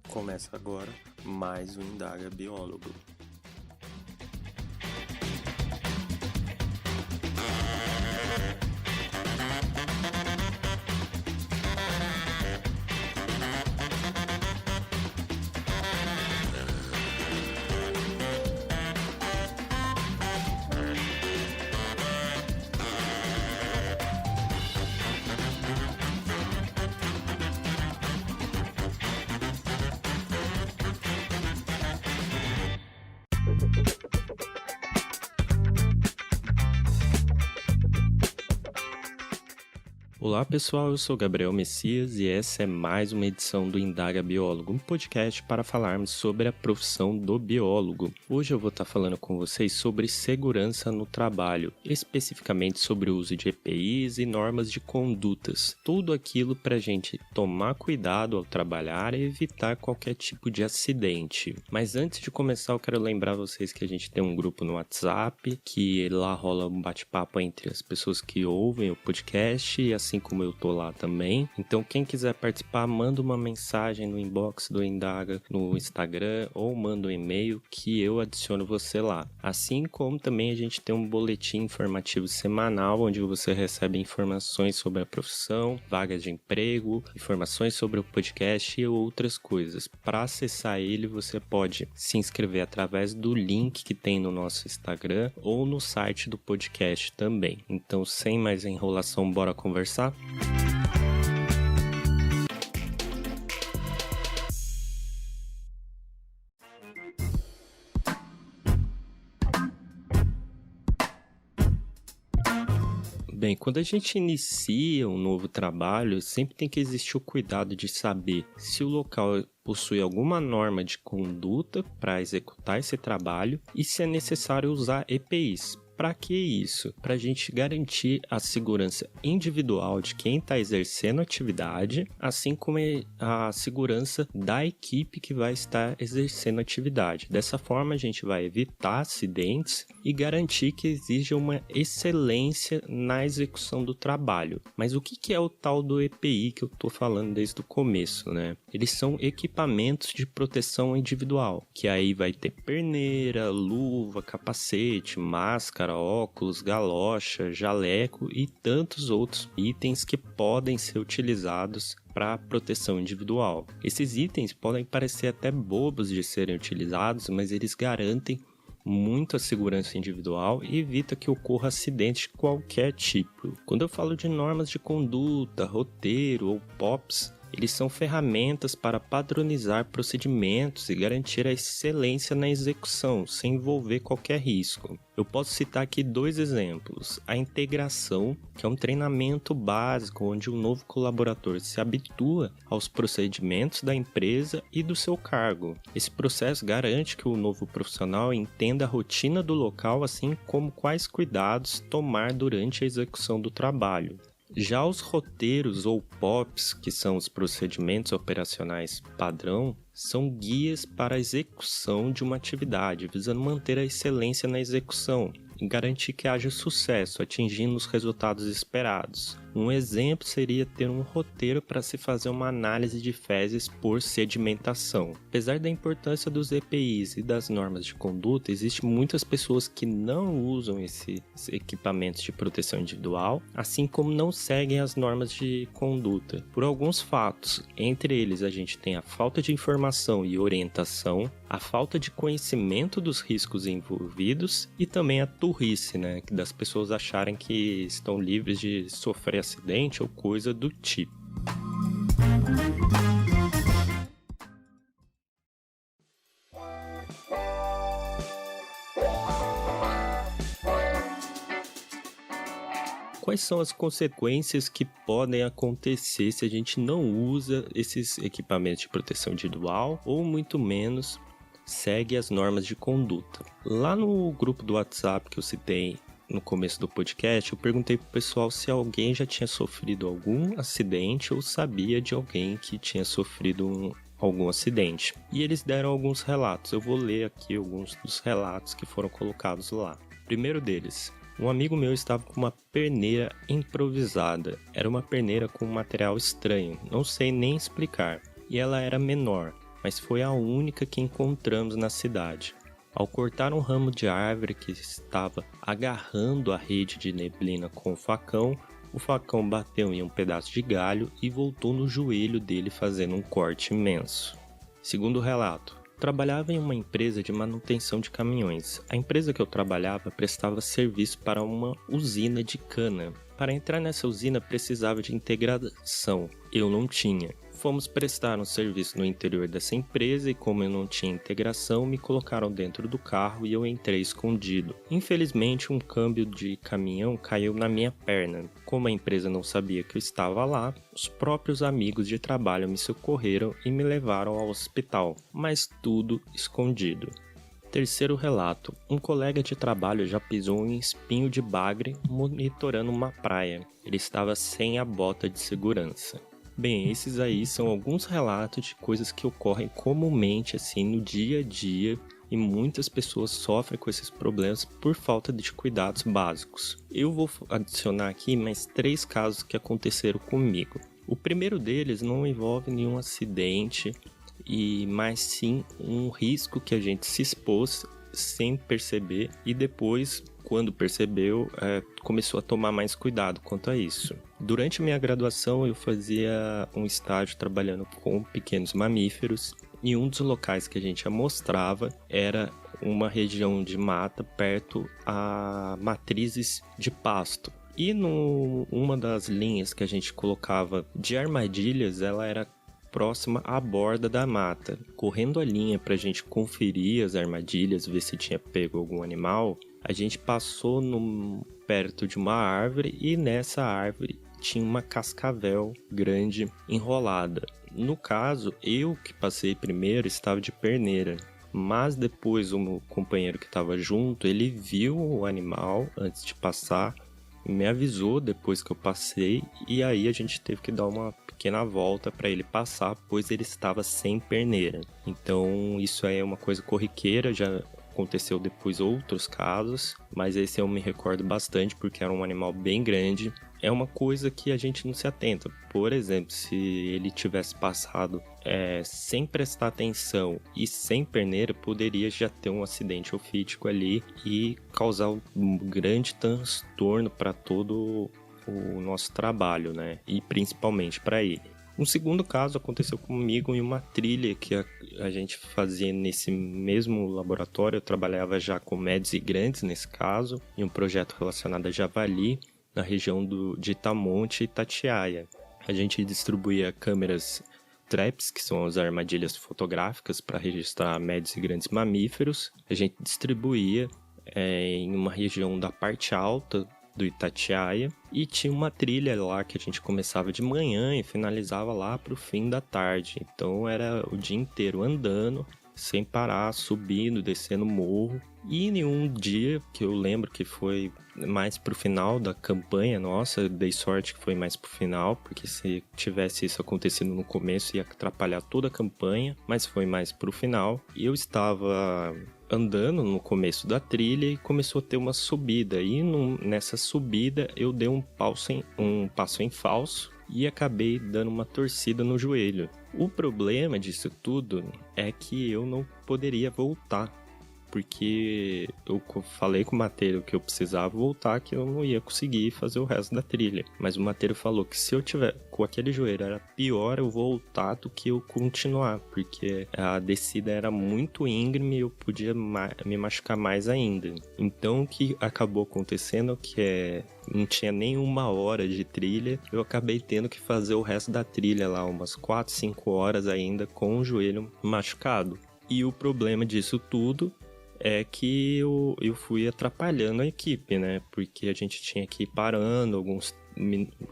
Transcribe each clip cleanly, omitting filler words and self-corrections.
Começa agora mais um Indaga Biólogo. Olá pessoal, eu sou Gabriel Messias e essa é mais uma edição do Indaga Biólogo, um podcast para falarmos sobre a profissão do biólogo. Hoje eu vou estar falando com vocês sobre segurança no trabalho, especificamente sobre o uso de EPIs e normas de condutas. Tudo aquilo para a gente tomar cuidado ao trabalhar e evitar qualquer tipo de acidente. Mas antes de começar eu quero lembrar vocês que a gente tem um grupo no WhatsApp, que lá rola um bate-papo entre as pessoas que ouvem o podcast e assim como eu tô lá também. Então quem quiser participar, manda uma mensagem no inbox do Indaga no Instagram ou manda um e-mail que eu adiciono você lá. Assim como também a gente tem um boletim informativo semanal onde você recebe informações sobre a profissão, vagas de emprego, informações sobre o podcast e outras coisas. Para acessar ele, você pode se inscrever através do link que tem no nosso Instagram ou no site do podcast também. Então, sem mais enrolação, bora conversar? Bem, quando a gente inicia um novo trabalho, sempre tem que existir o cuidado de saber se o local possui alguma norma de conduta para executar esse trabalho e se é necessário usar EPIs. Para que isso? Para a gente garantir a segurança individual de quem está exercendo a atividade, assim como a segurança da equipe que vai estar exercendo a atividade. Dessa forma, a gente vai evitar acidentes e garantir que exija uma excelência na execução do trabalho. Mas o que é o tal do EPI que eu estou falando desde o começo, né? Eles são equipamentos de proteção individual, que aí vai ter perneira, luva, capacete, máscara, óculos, galocha, jaleco e tantos outros itens que podem ser utilizados para proteção individual. Esses itens podem parecer até bobos de serem utilizados, mas eles garantem muito a segurança individual e evita que ocorra acidente de qualquer tipo. Quando eu falo de normas de conduta, roteiro ou POPs, eles são ferramentas para padronizar procedimentos e garantir a excelência na execução, sem envolver qualquer risco. Eu posso citar aqui 2 exemplos. A integração, que é um treinamento básico onde um novo colaborador se habitua aos procedimentos da empresa e do seu cargo. Esse processo garante que o novo profissional entenda a rotina do local, assim como quais cuidados tomar durante a execução do trabalho. Já os roteiros ou POPs, que são os procedimentos operacionais padrão, são guias para a execução de uma atividade, visando manter a excelência na execução e garantir que haja sucesso, atingindo os resultados esperados. Um exemplo seria ter um roteiro para se fazer uma análise de fezes por sedimentação. Apesar da importância dos EPIs e das normas de conduta, existem muitas pessoas que não usam esses equipamentos de proteção individual, assim como não seguem as normas de conduta, por alguns fatos. Entre eles, a gente tem a falta de informação e orientação, a falta de conhecimento dos riscos envolvidos e também a turrice, das pessoas acharem que estão livres de sofrer acidente ou coisa do tipo. Quais são as consequências que podem acontecer se a gente não usa esses equipamentos de proteção individual ou muito menos segue as normas de conduta? Lá no grupo do WhatsApp que eu citei no começo do podcast, eu perguntei pro pessoal se alguém já tinha sofrido algum acidente ou sabia de alguém que tinha sofrido algum acidente. E eles deram alguns relatos. Eu vou ler aqui alguns dos relatos que foram colocados lá. Primeiro deles: um amigo meu estava com uma perneira improvisada. Era uma perneira com um material estranho, não sei nem explicar. E ela era menor, mas foi a única que encontramos na cidade. Ao cortar um ramo de árvore que estava agarrando a rede de neblina com o facão bateu em um pedaço de galho e voltou no joelho dele fazendo um corte imenso. Segundo o relato, trabalhava em uma empresa de manutenção de caminhões. A empresa que eu trabalhava prestava serviço para uma usina de cana. Para entrar nessa usina precisava de integração. Eu não tinha. Fomos prestar um serviço no interior dessa empresa e como eu não tinha integração, me colocaram dentro do carro e eu entrei escondido. Infelizmente, um câmbio de caminhão caiu na minha perna. Como a empresa não sabia que eu estava lá, os próprios amigos de trabalho me socorreram e me levaram ao hospital, mas tudo escondido. Terceiro relato. Um colega de trabalho já pisou em um espinho de bagre monitorando uma praia. Ele estava sem a bota de segurança. Bem, esses aí são alguns relatos de coisas que ocorrem comumente assim no dia a dia e muitas pessoas sofrem com esses problemas por falta de cuidados básicos. Eu vou adicionar aqui mais 3 casos que aconteceram comigo. O primeiro deles não envolve nenhum acidente, mas sim um risco que a gente se expôs sem perceber e depois, quando percebeu, começou a tomar mais cuidado quanto a isso. Durante minha graduação eu fazia um estágio trabalhando com pequenos mamíferos e um dos locais que a gente amostrava era uma região de mata perto a matrizes de pasto. E uma das linhas que a gente colocava de armadilhas, ela era próxima à borda da mata. Correndo a linha para a gente conferir as armadilhas, ver se tinha pego algum animal, a gente passou perto de uma árvore e nessa árvore tinha uma cascavel grande enrolada. No caso, eu que passei primeiro estava de perneira, mas depois o meu companheiro que estava junto, ele viu o animal antes de passar, me avisou depois que eu passei e aí a gente teve que dar uma pequena volta para ele passar, pois ele estava sem perneira. Então isso aí é uma coisa corriqueira, já aconteceu depois outros casos, mas esse eu me recordo bastante porque era um animal bem grande. É uma coisa que a gente não se atenta. Por exemplo, se ele tivesse passado sem prestar atenção e sem perneira, poderia já ter um acidente ofídico ali e causar um grande transtorno para todo o nosso trabalho, né? E principalmente para ele. Um segundo caso aconteceu comigo em uma trilha que a gente fazia nesse mesmo laboratório. Eu trabalhava já com médios e grandes nesse caso, em um projeto relacionado a javali, na região de Itamonte e Itatiaia. A gente distribuía câmeras traps, que são as armadilhas fotográficas para registrar médios e grandes mamíferos. A gente distribuía em uma região da parte alta do Itatiaia e tinha uma trilha lá que a gente começava de manhã e finalizava lá para o fim da tarde. Então era o dia inteiro andando, sem parar, subindo, descendo morro. E em um dia que eu lembro que foi mais pro final da campanha nossa, eu dei sorte que foi mais pro final, porque se tivesse isso acontecido no começo ia atrapalhar toda a campanha, mas foi mais pro final. E eu estava andando no começo da trilha e começou a ter uma subida. E nessa subida eu dei um passo em falso e acabei dando uma torcida no joelho. O problema disso tudo é que eu não poderia voltar, porque eu falei com o Mateiro que eu precisava voltar, que eu não ia conseguir fazer o resto da trilha. Mas o Mateiro falou que se eu tiver com aquele joelho era pior eu voltar do que eu continuar, porque a descida era muito íngreme e eu podia me machucar mais ainda. Então o que acabou acontecendo não tinha nem 1 hora de trilha, eu acabei tendo que fazer o resto da trilha lá, umas 4, 5 horas ainda com o joelho machucado. E o problema disso tudo é que eu fui atrapalhando a equipe, né? Porque a gente tinha que ir parando alguns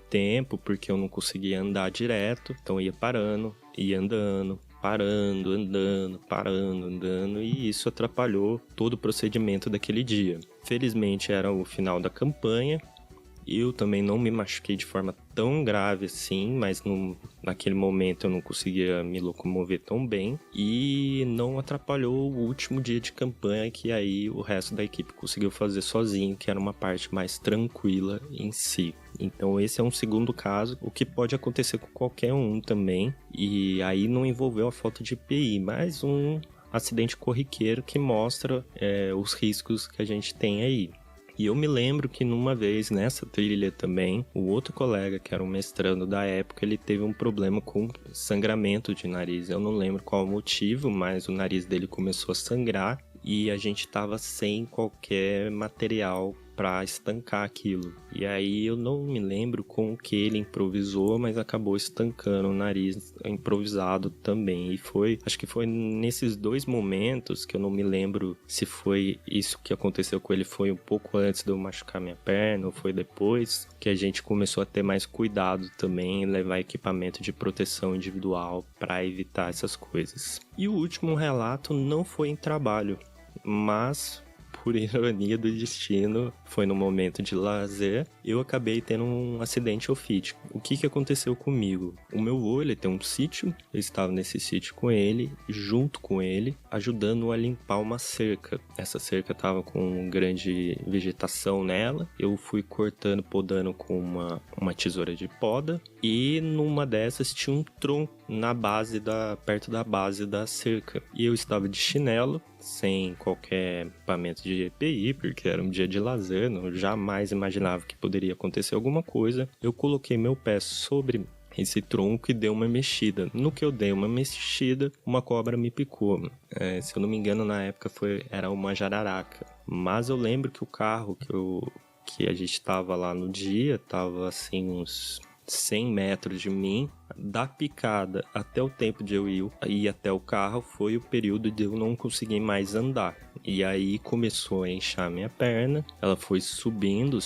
tempo, porque eu não conseguia andar direto. Então ia parando, ia andando, parando, andando, parando, andando. E isso atrapalhou todo o procedimento daquele dia. Felizmente era o final da campanha Eu também não me machuquei de forma tão grave assim, mas naquele momento eu não conseguia me locomover tão bem. E não atrapalhou o último dia de campanha, que aí o resto da equipe conseguiu fazer sozinho, que era uma parte mais tranquila em si. Então esse é um segundo caso, o que pode acontecer com qualquer um também. E aí não envolveu a falta de EPI, mas um acidente corriqueiro que mostra os riscos que a gente tem aí. E eu me lembro que numa vez nessa trilha também, o outro colega, que era um mestrando da época, ele teve um problema com sangramento de nariz. Eu não lembro qual o motivo, mas o nariz dele começou a sangrar e a gente estava sem qualquer material para estancar aquilo. E aí eu não me lembro com o que ele improvisou, mas acabou estancando o nariz improvisado também. E acho que foi nesses dois momentos, que eu não me lembro se foi isso que aconteceu com ele, foi um pouco antes de eu machucar minha perna ou foi depois, que a gente começou a ter mais cuidado também, levar equipamento de proteção individual para evitar essas coisas. E o último relato não foi em trabalho, mas por ironia do destino, foi no momento de lazer, eu acabei tendo um acidente ofídico. O que aconteceu comigo? O meu avô, ele tem um sítio, eu estava nesse sítio com ele, junto com ele, ajudando a limpar uma cerca. Essa cerca estava com grande vegetação nela, eu fui cortando, podando com uma tesoura de poda, e numa dessas tinha um tronco perto da base da cerca. E eu estava de chinelo, sem qualquer equipamento de EPI, porque era um dia de lazer, não jamais imaginava que poderia acontecer alguma coisa. Eu coloquei meu pé sobre esse tronco e dei uma mexida. No que eu dei uma mexida, uma cobra me picou. Se eu não me engano, na época era uma jararaca. Mas eu lembro que o carro que a gente estava lá no dia, estava assim uns 100 metros de mim. Da picada até o tempo de eu ir até o carro foi o período de eu não conseguir mais andar. E aí começou a inchar minha perna, ela foi subindo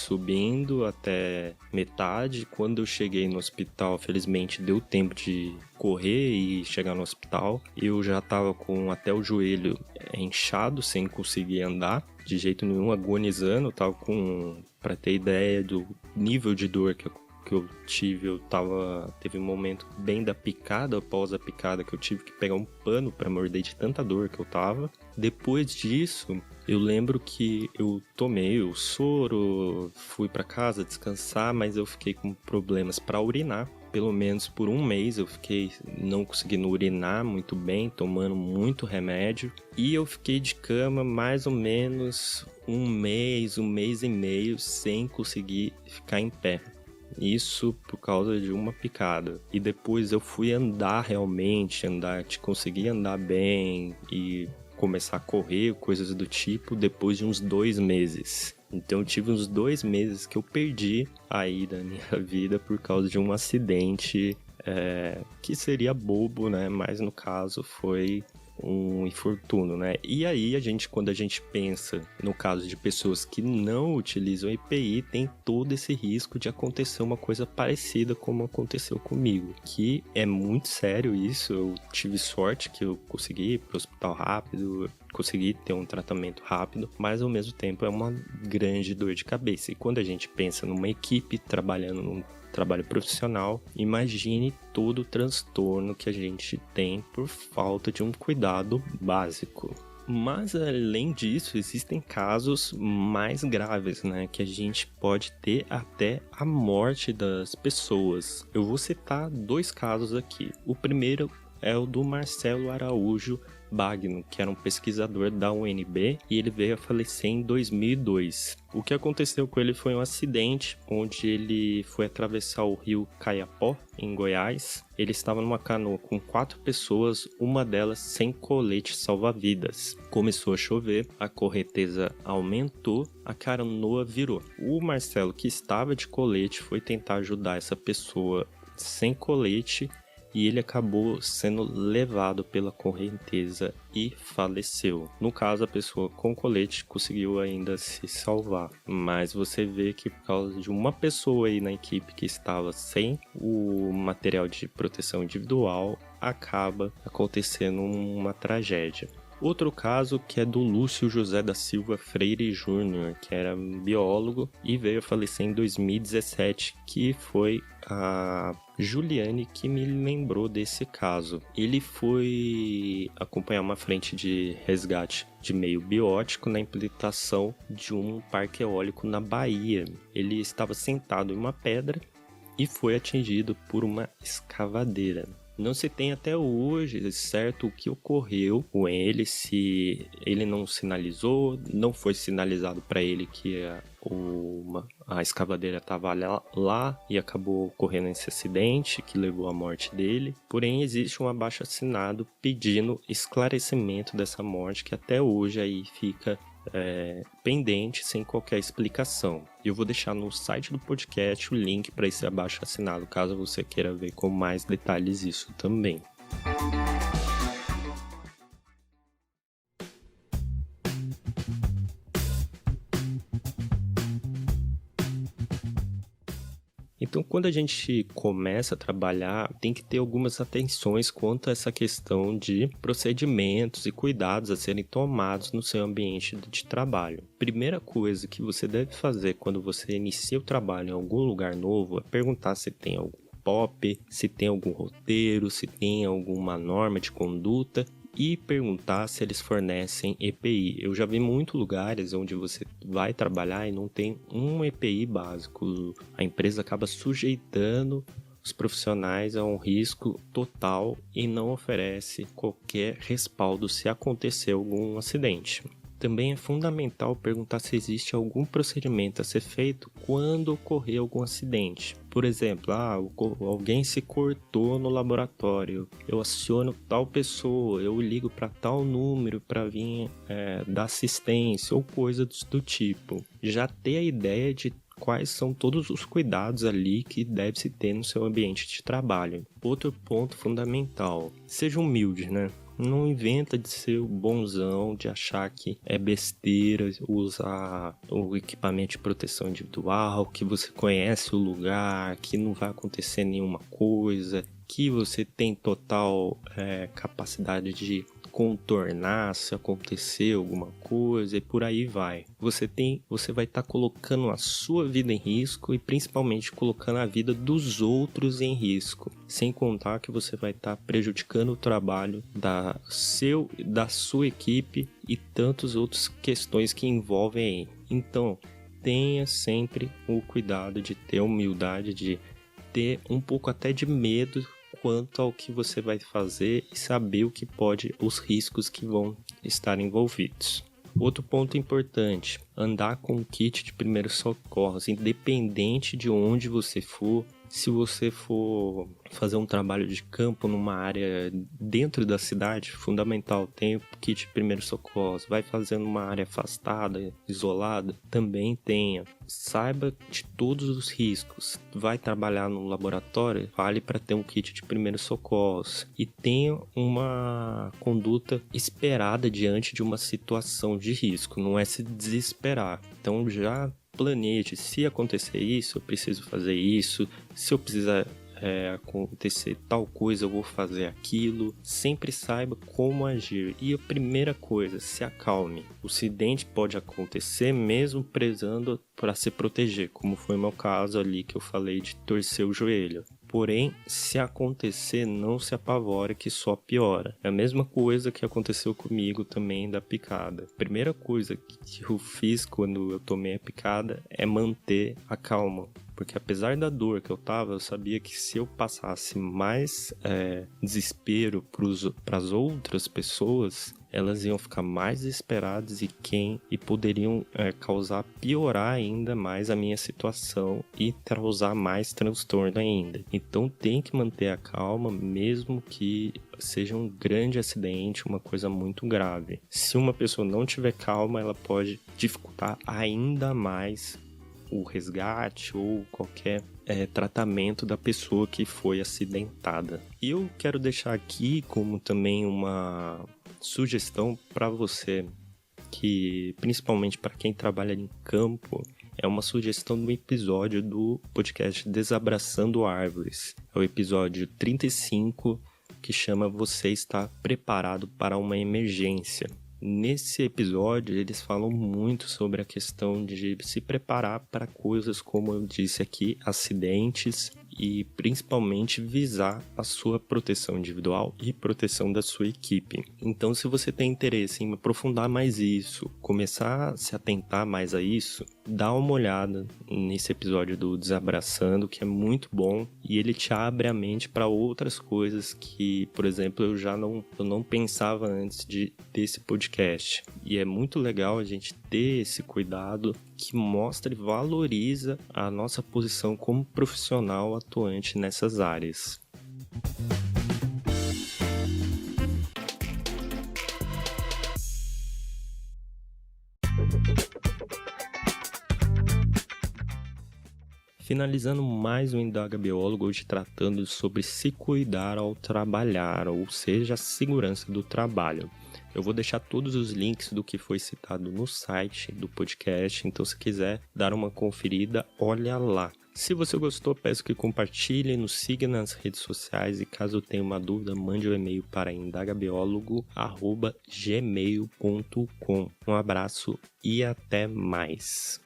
até metade. Quando eu cheguei no hospital, felizmente deu tempo de correr e chegar no hospital. Eu já estava com até o joelho inchado, sem conseguir andar de jeito nenhum, agonizando. Tava para ter ideia do nível de dor que eu tive, teve um momento bem da picada, após a picada, que eu tive que pegar um pano para morder de tanta dor que eu tava. Depois disso, eu lembro que eu tomei o soro, fui para casa descansar, mas eu fiquei com problemas para urinar. Pelo menos por um mês eu fiquei não conseguindo urinar muito bem, tomando muito remédio. E eu fiquei de cama mais ou menos um mês e meio, sem conseguir ficar em pé. Isso por causa de uma picada. E depois eu fui andar realmente, conseguir andar bem e começar a correr, coisas do tipo, depois de uns 2 meses. Então eu tive uns 2 meses que eu perdi aí da minha vida por causa de um acidente que seria bobo, né? Mas no caso foi um infortúnio, né? E aí quando a gente pensa no caso de pessoas que não utilizam EPI, tem todo esse risco de acontecer uma coisa parecida como aconteceu comigo, que é muito sério isso. Eu tive sorte que eu consegui ir pro hospital rápido, consegui ter um tratamento rápido, mas ao mesmo tempo é uma grande dor de cabeça. E quando a gente pensa numa equipe trabalhando num trabalho profissional, imagine todo o transtorno que a gente tem por falta de um cuidado básico. Mas além disso, existem casos mais graves, né? Que a gente pode ter até a morte das pessoas. Eu vou citar 2 casos aqui. O primeiro é o do Marcelo Araújo Bagno, que era um pesquisador da UNB, e ele veio a falecer em 2002. O que aconteceu com ele foi um acidente onde ele foi atravessar o rio Caiapó, em Goiás. Ele estava numa canoa com 4 pessoas, uma delas sem colete salva-vidas. Começou a chover, a correnteza aumentou, a canoa virou. O Marcelo, que estava de colete, foi tentar ajudar essa pessoa sem colete, e ele acabou sendo levado pela correnteza e faleceu. No caso, a pessoa com colete conseguiu ainda se salvar, mas você vê que por causa de uma pessoa aí na equipe que estava sem o material de proteção individual, acaba acontecendo uma tragédia. Outro caso que é do Lúcio José da Silva Freire Júnior, que era biólogo e veio a falecer em 2017, que foi a Juliane que me lembrou desse caso. Ele foi acompanhar uma frente de resgate de meio biótico na implantação de um parque eólico na Bahia. Ele estava sentado em uma pedra e foi atingido por uma escavadeira. Não se tem até hoje certo o que ocorreu com ele, se ele não sinalizou, não foi sinalizado para ele que a escavadeira estava lá e acabou ocorrendo esse acidente que levou à morte dele. Porém, existe um abaixo-assinado pedindo esclarecimento dessa morte que até hoje aí fica pendente, sem qualquer explicação. Eu vou deixar no site do podcast o link para esse abaixo-assinado, caso você queira ver com mais detalhes isso também. Então, quando a gente começa a trabalhar, tem que ter algumas atenções quanto a essa questão de procedimentos e cuidados a serem tomados no seu ambiente de trabalho. Primeira coisa que você deve fazer quando você inicia o trabalho em algum lugar novo é perguntar se tem algum POP, se tem algum roteiro, se tem alguma norma de conduta e perguntar se eles fornecem EPI. Eu já vi muitos lugares onde você vai trabalhar e não tem um EPI básico. A empresa acaba sujeitando os profissionais a um risco total e não oferece qualquer respaldo se acontecer algum acidente. Também é fundamental perguntar se existe algum procedimento a ser feito quando ocorrer algum acidente. Por exemplo, alguém se cortou no laboratório, eu aciono tal pessoa, eu ligo para tal número para vir dar assistência ou coisa do tipo. Já ter a ideia de quais são todos os cuidados ali que deve-se ter no seu ambiente de trabalho. Outro ponto fundamental, seja humilde, né? Não inventa de ser o bonzão, de achar que é besteira usar o equipamento de proteção individual, que você conhece o lugar, que não vai acontecer nenhuma coisa, que você tem total capacidade de contornar se acontecer alguma coisa e por aí vai. Você vai estar colocando a sua vida em risco e principalmente colocando a vida dos outros em risco, sem contar que você vai estar prejudicando o trabalho da sua equipe e tantas outras questões que envolvem aí. Então, tenha sempre o cuidado de ter humildade, de ter um pouco até de medo quanto ao que você vai fazer e saber os riscos que vão estar envolvidos. Outro ponto importante, andar com um kit de primeiros socorros, independente de onde você for. Se você for fazer um trabalho de campo numa área dentro da cidade, fundamental, tem o kit de primeiros socorros. Vai fazer numa área afastada, isolada, também tenha. Saiba de todos os riscos. Vai trabalhar num laboratório, vale para ter um kit de primeiros socorros. E tenha uma conduta esperada diante de uma situação de risco, não é se desesperar. Então já planeje, se acontecer isso, eu preciso fazer isso, se eu precisar acontecer tal coisa, eu vou fazer aquilo. Sempre saiba como agir. E a primeira coisa, se acalme. O acidente pode acontecer mesmo prezando para se proteger, como foi o meu caso ali que eu falei de torcer o joelho. Porém, se acontecer, não se apavore que só piora. É a mesma coisa que aconteceu comigo também da picada. A primeira coisa que eu fiz quando eu tomei a picada é manter a calma. Porque apesar da dor que eu tava, eu sabia que se eu passasse mais desespero para as outras pessoas, elas iam ficar mais desesperadas e poderiam piorar ainda mais a minha situação e causar mais transtorno ainda. Então tem que manter a calma, mesmo que seja um grande acidente, uma coisa muito grave. Se uma pessoa não tiver calma, ela pode dificultar ainda mais o resgate ou qualquer tratamento da pessoa que foi acidentada. E eu quero deixar aqui como também uma sugestão para você, que principalmente para quem trabalha em campo, é uma sugestão do episódio do podcast Desabraçando Árvores. É o episódio 35 que chama Você Está Preparado para uma Emergência. Nesse episódio, eles falam muito sobre a questão de se preparar para coisas, como eu disse aqui, acidentes e principalmente visar a sua proteção individual e proteção da sua equipe. Então, se você tem interesse em aprofundar mais isso, começar a se atentar mais a isso, dá uma olhada nesse episódio do Desabraçando, que é muito bom e ele te abre a mente para outras coisas que, por exemplo, eu não pensava antes desse podcast. E é muito legal a gente ter esse cuidado que mostra e valoriza a nossa posição como profissional atuante nessas áreas. Finalizando mais um Indaga Biólogo, hoje tratando sobre se cuidar ao trabalhar, ou seja, a segurança do trabalho. Eu vou deixar todos os links do que foi citado no site do podcast, então se quiser dar uma conferida, olha lá. Se você gostou, peço que compartilhe, nos siga nas redes sociais e caso tenha uma dúvida, mande um e-mail para indagabiólogo@gmail.com. Um abraço e até mais.